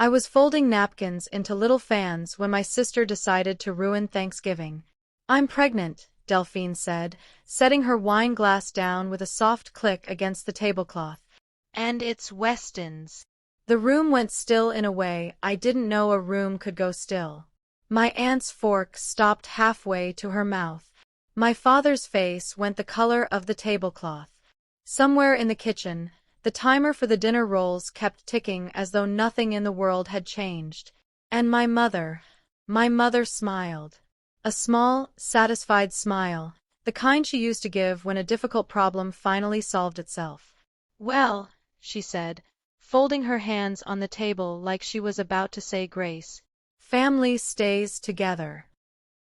I was folding napkins into little fans when my sister decided to ruin Thanksgiving. "I'm pregnant," Delphine said, setting her wine glass down with a soft click against the tablecloth. "And it's Weston's." The room went still in a way I didn't know a room could go still. My aunt's fork stopped halfway to her mouth. My father's face went the color of the tablecloth. Somewhere in the kitchen, the timer for the dinner rolls kept ticking as though nothing in the world had changed. And my mother smiled. A small, satisfied smile, the kind she used to give when a difficult problem finally solved itself. "Well," she said, folding her hands on the table like she was about to say grace, "family stays together."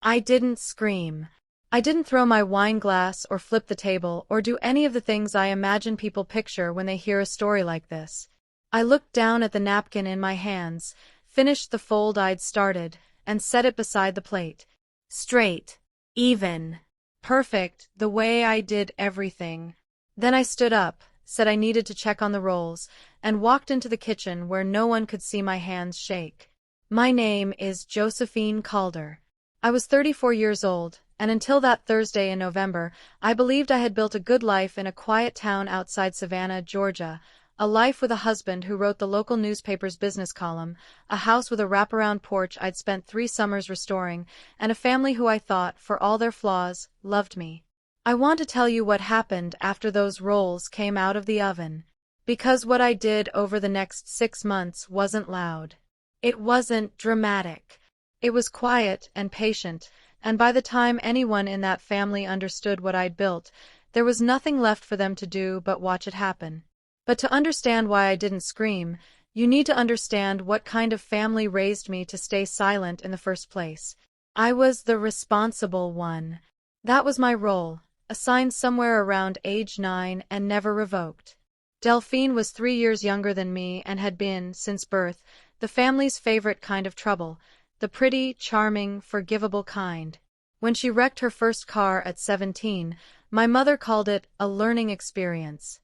I didn't scream. I didn't throw my wine glass or flip the table or do any of the things I imagine people picture when they hear a story like this. I looked down at the napkin in my hands, finished the fold I'd started, and set it beside the plate. Straight. Even. Perfect, the way I did everything. Then I stood up, said I needed to check on the rolls, and walked into the kitchen where no one could see my hands shake. My name is Josephine Calder. I was 34 years old, and until that Thursday in November, I believed I had built a good life in a quiet town outside Savannah, Georgia, a life with a husband who wrote the local newspaper's business column, a house with a wraparound porch I'd spent 3 summers restoring, and a family who I thought, for all their flaws, loved me. I want to tell you what happened after those rolls came out of the oven. Because what I did over the next 6 months wasn't loud. It wasn't dramatic. It was quiet and patient, and by the time anyone in that family understood what I'd built, there was nothing left for them to do but watch it happen. But to understand why I didn't scream, you need to understand what kind of family raised me to stay silent in the first place. I was the responsible one. That was my role, assigned somewhere around age 9 and never revoked. Delphine was 3 years younger than me and had been, since birth, the family's favorite kind of trouble, the pretty, charming, forgivable kind. When she wrecked her first car at 17, my mother called it a learning experience.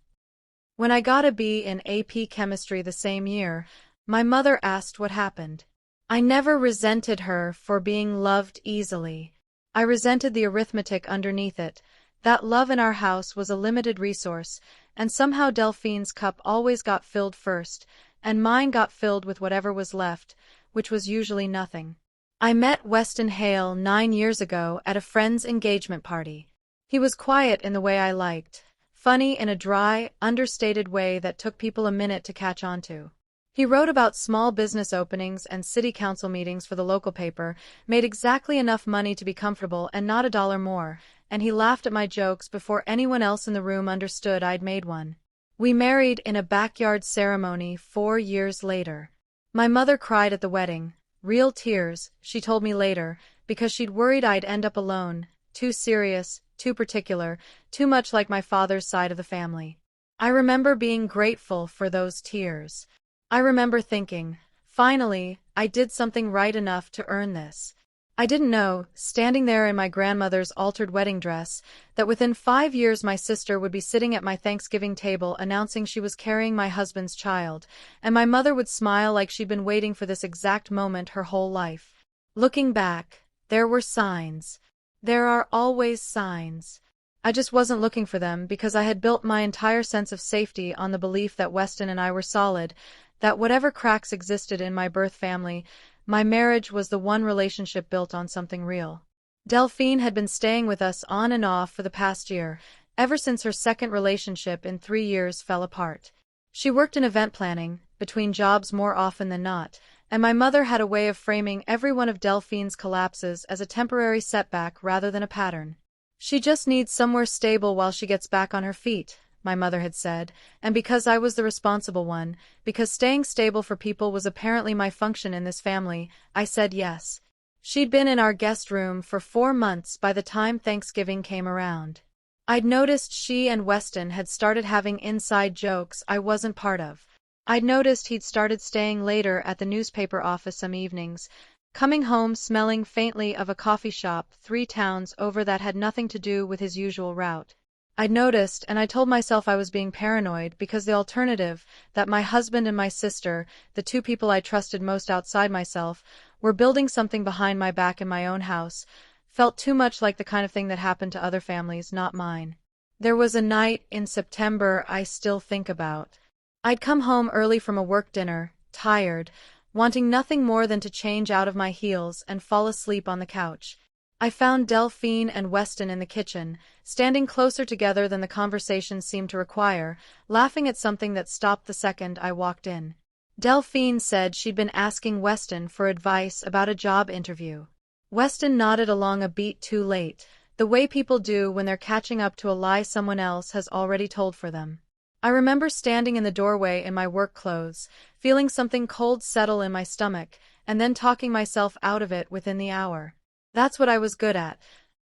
When I got a B in AP chemistry the same year, my mother asked what happened. I never resented her for being loved easily. I resented the arithmetic underneath it. That love in our house was a limited resource, and somehow Delphine's cup always got filled first, and mine got filled with whatever was left, which was usually nothing. I met Weston Hale 9 years ago at a friend's engagement party. He was quiet in the way I liked. Funny in a dry, understated way that took people a minute to catch on to. He wrote about small business openings and city council meetings for the local paper, made exactly enough money to be comfortable and not a dollar more, and he laughed at my jokes before anyone else in the room understood I'd made one. We married in a backyard ceremony 4 years later. My mother cried at the wedding, real tears, she told me later, because she'd worried I'd end up alone, too serious, too particular, too much like my father's side of the family. I remember being grateful for those tears. I remember thinking, finally, I did something right enough to earn this. I didn't know, standing there in my grandmother's altered wedding dress, that within 5 years my sister would be sitting at my Thanksgiving table announcing she was carrying my husband's child, and my mother would smile like she'd been waiting for this exact moment her whole life. Looking back, there were signs. There are always signs. I just wasn't looking for them because I had built my entire sense of safety on the belief that Weston and I were solid, that whatever cracks existed in my birth family, my marriage was the one relationship built on something real. Delphine had been staying with us on and off for the past year, ever since her second relationship in 3 years fell apart. She worked in event planning, between jobs more often than not, and my mother had a way of framing every one of Delphine's collapses as a temporary setback rather than a pattern. She just needs somewhere stable while she gets back on her feet, my mother had said, and because I was the responsible one, because staying stable for people was apparently my function in this family, I said yes. She'd been in our guest room for 4 months by the time Thanksgiving came around. I'd noticed she and Weston had started having inside jokes I wasn't part of. I'd noticed he'd started staying later at the newspaper office some evenings, coming home smelling faintly of a coffee shop 3 towns over that had nothing to do with his usual route. I noticed, and I told myself I was being paranoid because the alternative, that my husband and my sister, the two people I trusted most outside myself, were building something behind my back in my own house, felt too much like the kind of thing that happened to other families, not mine. There was a night in September I still think about. I'd come home early from a work dinner, tired, wanting nothing more than to change out of my heels and fall asleep on the couch. I found Delphine and Weston in the kitchen, standing closer together than the conversation seemed to require, laughing at something that stopped the second I walked in. Delphine said she'd been asking Weston for advice about a job interview. Weston nodded along a beat too late, the way people do when they're catching up to a lie someone else has already told for them. I remember standing in the doorway in my work clothes, feeling something cold settle in my stomach, and then talking myself out of it within the hour. That's what I was good at,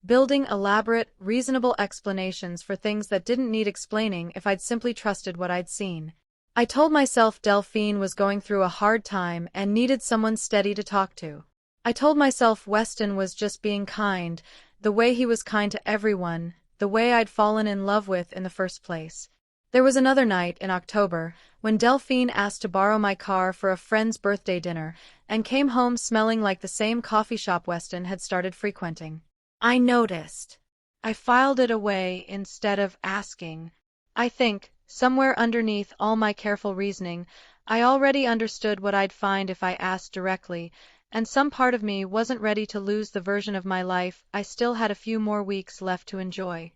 building elaborate, reasonable explanations for things that didn't need explaining if I'd simply trusted what I'd seen. I told myself Delphine was going through a hard time and needed someone steady to talk to. I told myself Weston was just being kind, the way he was kind to everyone, the way I'd fallen in love with in the first place. There was another night in October when Delphine asked to borrow my car for a friend's birthday dinner and came home smelling like the same coffee shop Weston had started frequenting. I noticed. I filed it away instead of asking. I think, somewhere underneath all my careful reasoning, I already understood what I'd find if I asked directly, and some part of me wasn't ready to lose the version of my life I still had a few more weeks left to enjoy.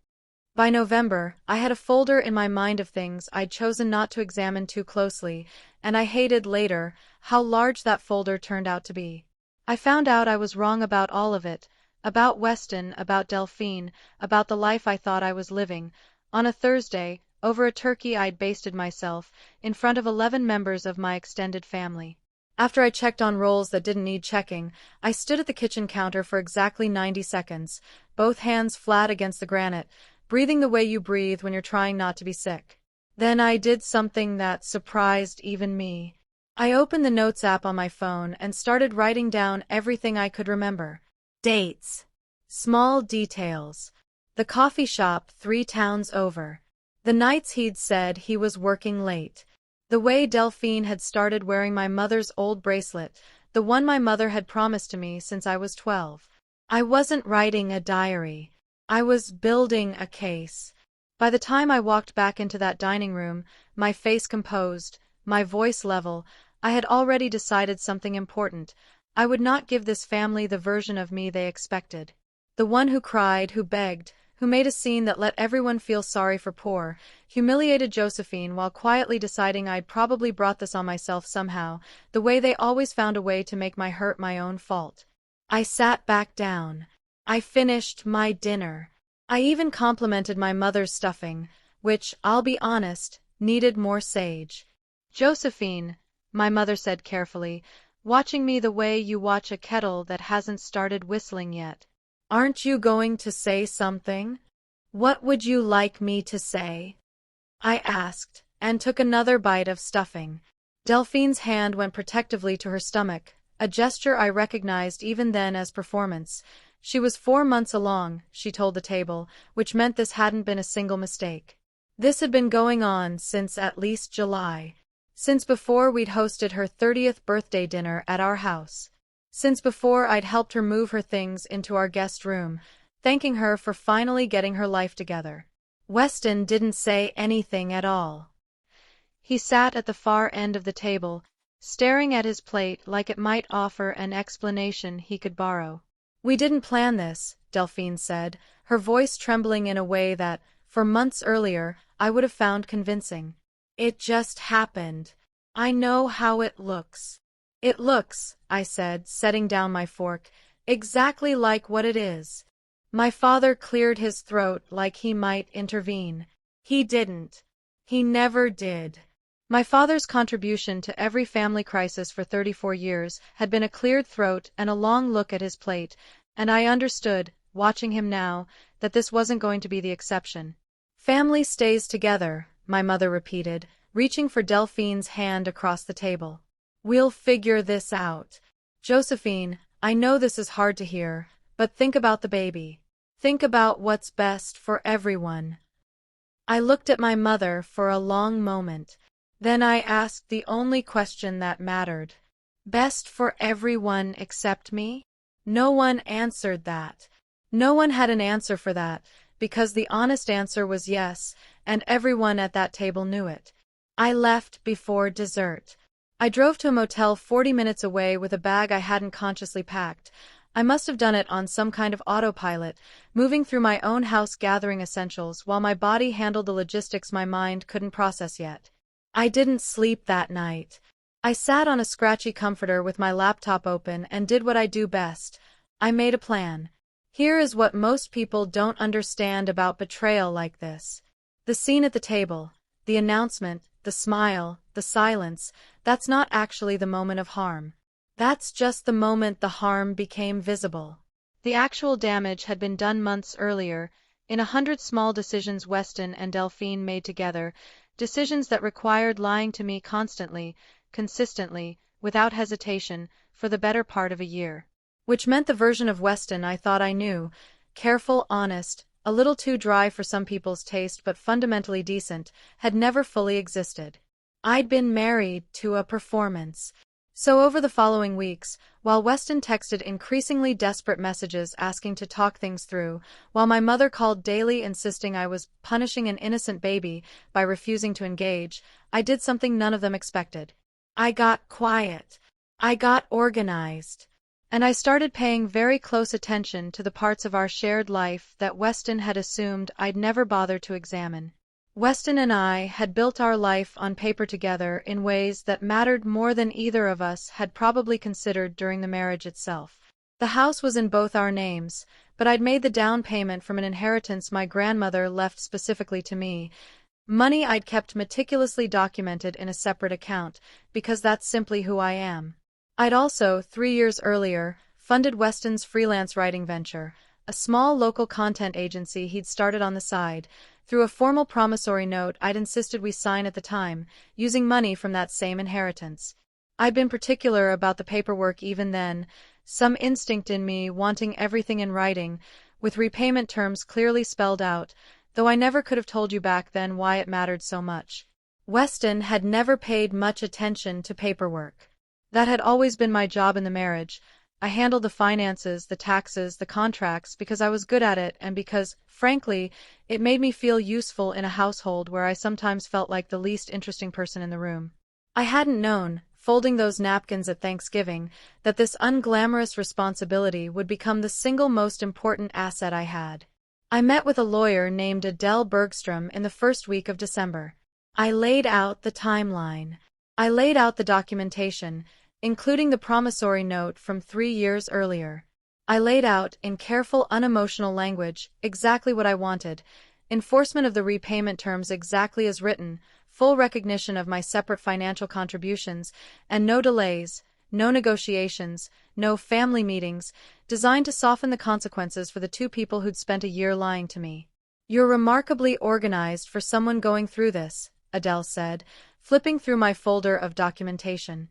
By November, I had a folder in my mind of things I'd chosen not to examine too closely, and I hated later how large that folder turned out to be. I found out I was wrong about all of it, about Weston, about Delphine, about the life I thought I was living, on a Thursday, over a turkey I'd basted myself, in front of 11 members of my extended family. After I checked on rolls that didn't need checking, I stood at the kitchen counter for exactly 90 seconds, both hands flat against the granite, breathing the way you breathe when you're trying not to be sick. Then I did something that surprised even me. I opened the Notes app on my phone and started writing down everything I could remember. Dates. Small details. The coffee shop 3 towns over. The nights he'd said he was working late. The way Delphine had started wearing my mother's old bracelet, the one my mother had promised to me since I was 12. I wasn't writing a diary. I was building a case. By the time I walked back into that dining room, my face composed, my voice level, I had already decided something important. I would not give this family the version of me they expected. The one who cried, who begged, who made a scene that let everyone feel sorry for poor, humiliated Josephine while quietly deciding I'd probably brought this on myself somehow, the way they always found a way to make my hurt my own fault. I sat back down. I finished my dinner. I even complimented my mother's stuffing, which, I'll be honest, needed more sage. Josephine, my mother said carefully, watching me the way you watch a kettle that hasn't started whistling yet. Aren't you going to say something? What would you like me to say? I asked, and took another bite of stuffing. Delphine's hand went protectively to her stomach, a gesture I recognized even then as performance. She was 4 months along, she told the table, which meant this hadn't been a single mistake. This had been going on since at least July. Since before we'd hosted her 30th birthday dinner at our house. Since before I'd helped her move her things into our guest room, thanking her for finally getting her life together. Weston didn't say anything at all. He sat at the far end of the table, staring at his plate like it might offer an explanation he could borrow. We didn't plan this, Delphine said, her voice trembling in a way that, for months earlier, I would have found convincing. It just happened. I know how it looks. It looks, I said, setting down my fork, exactly like what it is. My father cleared his throat like he might intervene. He didn't. He never did. My father's contribution to every family crisis for 34 years had been a cleared throat and a long look at his plate, and I understood, watching him now, that this wasn't going to be the exception. Family stays together, my mother repeated, reaching for Delphine's hand across the table. We'll figure this out. Josephine, I know this is hard to hear, but think about the baby. Think about what's best for everyone. I looked at my mother for a long moment. Then I asked the only question that mattered. Best for everyone except me? No one answered that. No one had an answer for that, because the honest answer was yes, and everyone at that table knew it. I left before dessert. I drove to a motel 40 minutes away with a bag I hadn't consciously packed. I must have done it on some kind of autopilot, moving through my own house gathering essentials while my body handled the logistics my mind couldn't process yet. I didn't sleep that night. I sat on a scratchy comforter with my laptop open and did what I do best. I made a plan. Here is what most people don't understand about betrayal like this. The scene at the table, the announcement, the smile, the silence, that's not actually the moment of harm. That's just the moment the harm became visible. The actual damage had been done months earlier, in 100 small decisions Weston and Delphine made together, decisions that required lying to me constantly, consistently, without hesitation, for the better part of a year. Which meant the version of Weston I thought I knew, careful, honest, a little too dry for some people's taste but fundamentally decent, had never fully existed. I'd been married to a performance. So over the following weeks, while Weston texted increasingly desperate messages asking to talk things through, while my mother called daily insisting I was punishing an innocent baby by refusing to engage, I did something none of them expected. I got quiet. I got organized. And I started paying very close attention to the parts of our shared life that Weston had assumed I'd never bother to examine. Weston and I had built our life on paper together in ways that mattered more than either of us had probably considered during the marriage itself. The house was in both our names, but I'd made the down payment from an inheritance my grandmother left specifically to me, money I'd kept meticulously documented in a separate account, because that's simply who I am. I'd also, 3 years earlier, funded Weston's freelance writing venture, a small local content agency he'd started on the side, through a formal promissory note I'd insisted we sign at the time, using money from that same inheritance. I'd been particular about the paperwork even then, some instinct in me wanting everything in writing, with repayment terms clearly spelled out, though I never could have told you back then why it mattered so much. Weston had never paid much attention to paperwork. That had always been my job in the marriage. I handled the finances, the taxes, the contracts because I was good at it and because, frankly, it made me feel useful in a household where I sometimes felt like the least interesting person in the room. I hadn't known, folding those napkins at Thanksgiving, that this unglamorous responsibility would become the single most important asset I had. I met with a lawyer named Adele Bergstrom in the first week of December. I laid out the timeline. I laid out the documentation, including the promissory note from 3 years earlier. I laid out, in careful, unemotional language, exactly what I wanted, enforcement of the repayment terms exactly as written, full recognition of my separate financial contributions, and no delays, no negotiations, no family meetings, designed to soften the consequences for the two people who'd spent a year lying to me. "You're remarkably organized for someone going through this," Adele said, flipping through my folder of documentation.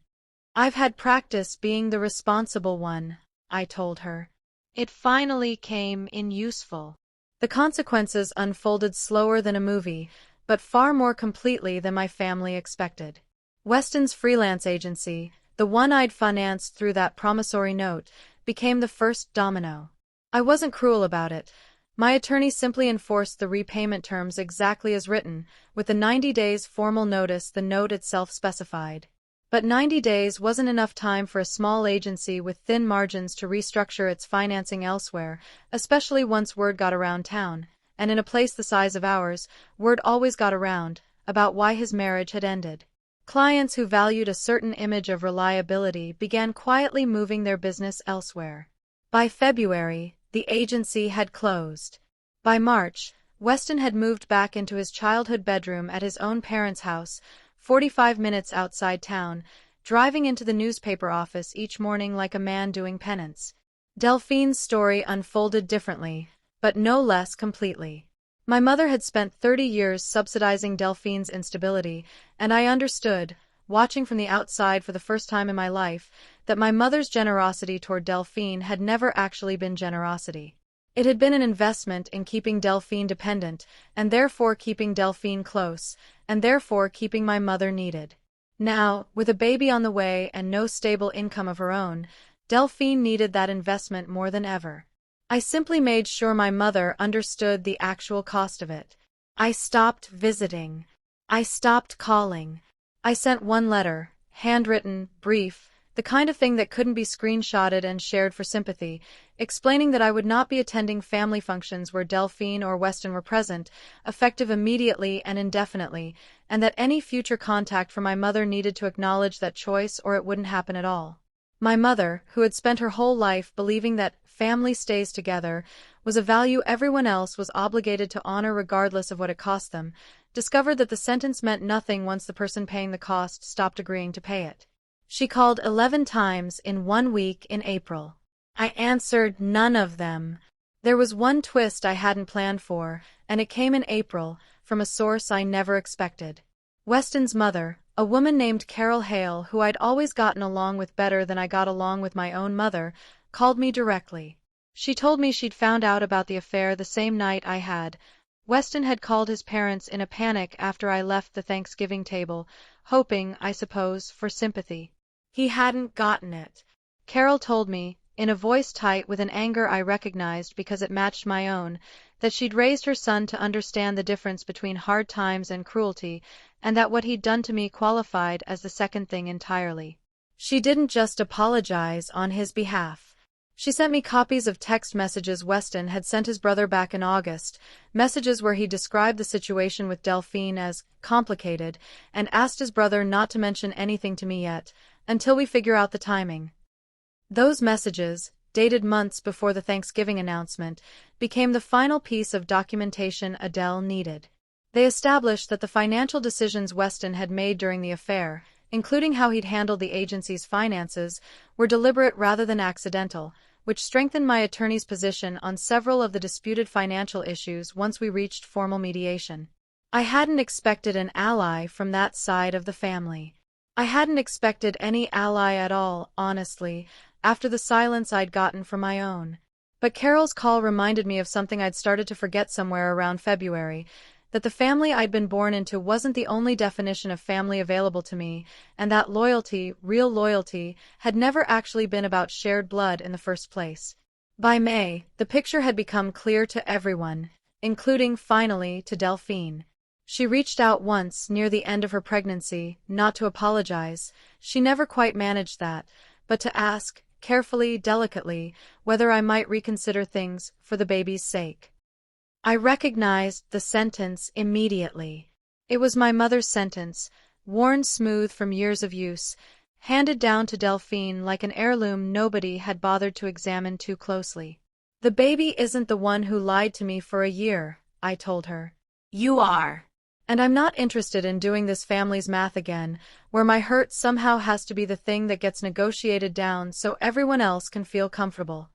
"I've had practice being the responsible one," I told her. It finally came in useful. The consequences unfolded slower than a movie, but far more completely than my family expected. Weston's freelance agency, the one I'd financed through that promissory note, became the first domino. I wasn't cruel about it. My attorney simply enforced the repayment terms exactly as written, with the 90 days formal notice the note itself specified. But 90 days wasn't enough time for a small agency with thin margins to restructure its financing elsewhere, especially once word got around town, and in a place the size of ours, word always got around, about why his marriage had ended. Clients who valued a certain image of reliability began quietly moving their business elsewhere. By February, the agency had closed. By March, Weston had moved back into his childhood bedroom at his own parents' house, 45 minutes outside town, driving into the newspaper office each morning like a man doing penance. Delphine's story unfolded differently, but no less completely. My mother had spent 30 years subsidizing Delphine's instability, and I understood, watching from the outside for the first time in my life, that my mother's generosity toward Delphine had never actually been generosity. It had been an investment in keeping Delphine dependent, and therefore keeping Delphine close, and therefore keeping my mother needed. Now, with a baby on the way and no stable income of her own, Delphine needed that investment more than ever. I simply made sure my mother understood the actual cost of it. I stopped visiting. I stopped calling. I sent one letter, handwritten, brief, the kind of thing that couldn't be screenshotted and shared for sympathy, explaining that I would not be attending family functions where Delphine or Weston were present, effective immediately and indefinitely, and that any future contact from my mother needed to acknowledge that choice or it wouldn't happen at all. My mother, who had spent her whole life believing that family stays together was a value everyone else was obligated to honor regardless of what it cost them, discovered that the sentence meant nothing once the person paying the cost stopped agreeing to pay it. She called 11 times in 1 week in April. I answered none of them. There was one twist I hadn't planned for, and it came in April, from a source I never expected. Weston's mother, a woman named Carol Hale who I'd always gotten along with better than I got along with my own mother, called me directly. She told me she'd found out about the affair the same night I had. Weston had called his parents in a panic after I left the Thanksgiving table, hoping, I suppose, for sympathy. He hadn't gotten it. Carol told me, in a voice tight with an anger I recognized because it matched my own, that she'd raised her son to understand the difference between hard times and cruelty, and that what he'd done to me qualified as the second thing entirely. She didn't just apologize on his behalf. She sent me copies of text messages Weston had sent his brother back in August, messages where he described the situation with Delphine as complicated and asked his brother not to mention anything to me yet, until we figure out the timing. Those messages, dated months before the Thanksgiving announcement, became the final piece of documentation Adele needed. They established that the financial decisions Weston had made during the affair, including how he'd handled the agency's finances, were deliberate rather than accidental, which strengthened my attorney's position on several of the disputed financial issues once we reached formal mediation. I hadn't expected an ally from that side of the family. I hadn't expected any ally at all, honestly, after the silence I'd gotten from my own. But Carol's call reminded me of something I'd started to forget somewhere around February, that the family I'd been born into wasn't the only definition of family available to me, and that loyalty, real loyalty, had never actually been about shared blood in the first place. By May, the picture had become clear to everyone, including, finally, to Delphine. She reached out once, near the end of her pregnancy, not to apologize, she never quite managed that, but to ask, carefully, delicately, whether I might reconsider things for the baby's sake. I recognized the sentence immediately. It was my mother's sentence, worn smooth from years of use, handed down to Delphine like an heirloom nobody had bothered to examine too closely. "The baby isn't the one who lied to me for a year," I told her. "You are. And I'm not interested in doing this family's math again, where my hurt somehow has to be the thing that gets negotiated down so everyone else can feel comfortable."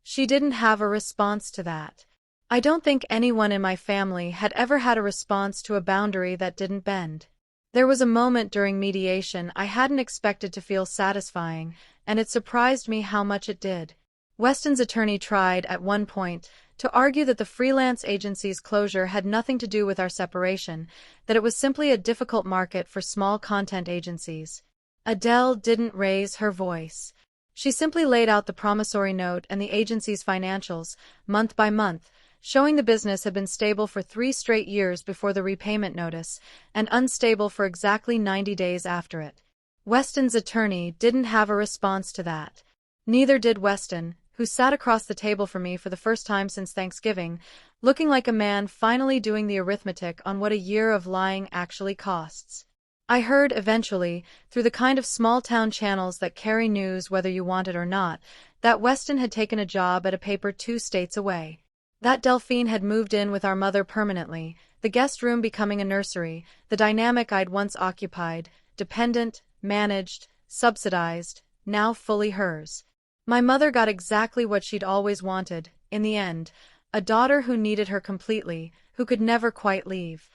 She didn't have a response to that. I don't think anyone in my family had ever had a response to a boundary that didn't bend. There was a moment during mediation I hadn't expected to feel satisfying, and it surprised me how much it did. Weston's attorney tried, at one point, to argue that the freelance agency's closure had nothing to do with our separation, that it was simply a difficult market for small content agencies. Adele didn't raise her voice. She simply laid out the promissory note and the agency's financials, month by month, showing the business had been stable for 3 straight years before the repayment notice, and unstable for exactly 90 days after it. Weston's attorney didn't have a response to that. Neither did Weston, who sat across the table from me for the first time since Thanksgiving, looking like a man finally doing the arithmetic on what a year of lying actually costs. I heard, eventually, through the kind of small-town channels that carry news whether you want it or not, that Weston had taken a job at a paper 2 states away. That Delphine had moved in with our mother permanently, the guest room becoming a nursery, the dynamic I'd once occupied, dependent, managed, subsidized, now fully hers. My mother got exactly what she'd always wanted, in the end, a daughter who needed her completely, who could never quite leave.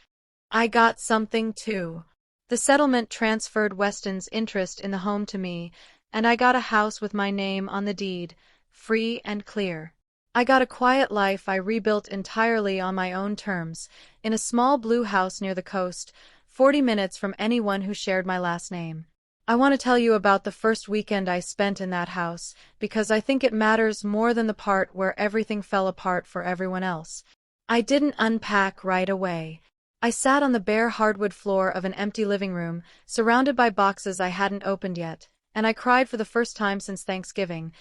I got something too. The settlement transferred Weston's interest in the home to me, and I got a house with my name on the deed, free and clear. I got a quiet life I rebuilt entirely on my own terms, in a small blue house near the coast, 40 minutes from anyone who shared my last name. I want to tell you about the first weekend I spent in that house, because I think it matters more than the part where everything fell apart for everyone else. I didn't unpack right away. I sat on the bare hardwood floor of an empty living room, surrounded by boxes I hadn't opened yet, and I cried for the first time since Thanksgiving.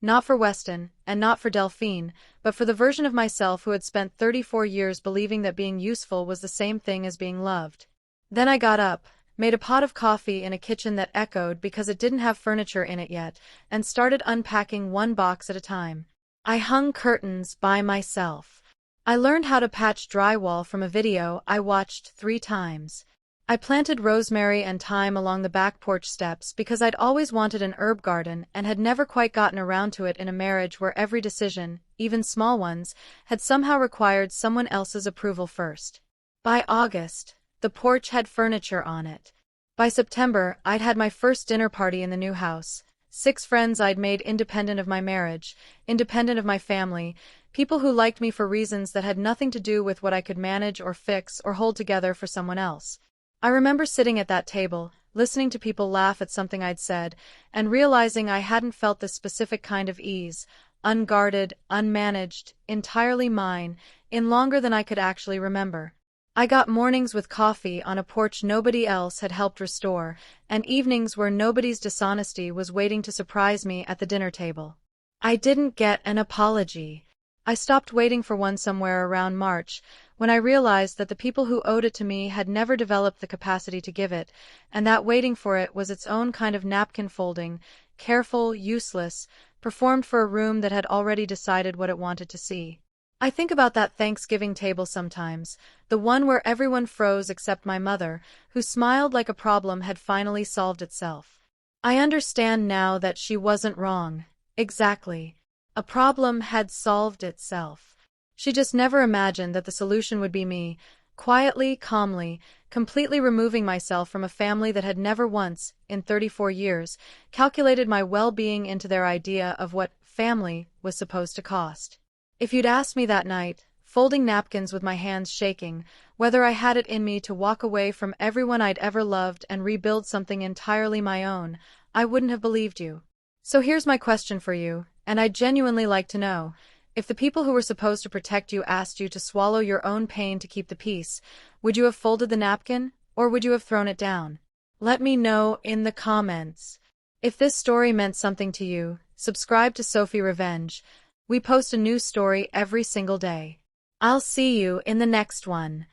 Not for Weston, and not for Delphine, but for the version of myself who had spent 34 years believing that being useful was the same thing as being loved. Then I got up, made a pot of coffee in a kitchen that echoed because it didn't have furniture in it yet, and started unpacking one box at a time. I hung curtains by myself. I learned how to patch drywall from a video I watched 3 times. I planted rosemary and thyme along the back porch steps because I'd always wanted an herb garden and had never quite gotten around to it in a marriage where every decision, even small ones, had somehow required someone else's approval first. By August, the porch had furniture on it. By September, I'd had my first dinner party in the new house. 6 friends I'd made independent of my marriage, independent of my family, people who liked me for reasons that had nothing to do with what I could manage or fix or hold together for someone else. I remember sitting at that table, listening to people laugh at something I'd said, and realizing I hadn't felt this specific kind of ease, unguarded, unmanaged, entirely mine, in longer than I could actually remember. I got mornings with coffee on a porch nobody else had helped restore, and evenings where nobody's dishonesty was waiting to surprise me at the dinner table. I didn't get an apology. I stopped waiting for one somewhere around March, when I realized that the people who owed it to me had never developed the capacity to give it, and that waiting for it was its own kind of napkin folding, careful, useless, performed for a room that had already decided what it wanted to see. I think about that Thanksgiving table sometimes, the one where everyone froze except my mother, who smiled like a problem had finally solved itself. I understand now that she wasn't wrong. Exactly. A problem had solved itself. She just never imagined that the solution would be me, quietly, calmly, completely removing myself from a family that had never once, in 34 years, calculated my well-being into their idea of what family was supposed to cost. If you'd asked me that night, folding napkins with my hands shaking, whether I had it in me to walk away from everyone I'd ever loved and rebuild something entirely my own, I wouldn't have believed you. So here's my question for you, and I'd genuinely like to know. If the people who were supposed to protect you asked you to swallow your own pain to keep the peace, would you have folded the napkin, or would you have thrown it down? Let me know in the comments. If this story meant something to you, subscribe to Sophie Revenge. We post a new story every single day. I'll see you in the next one.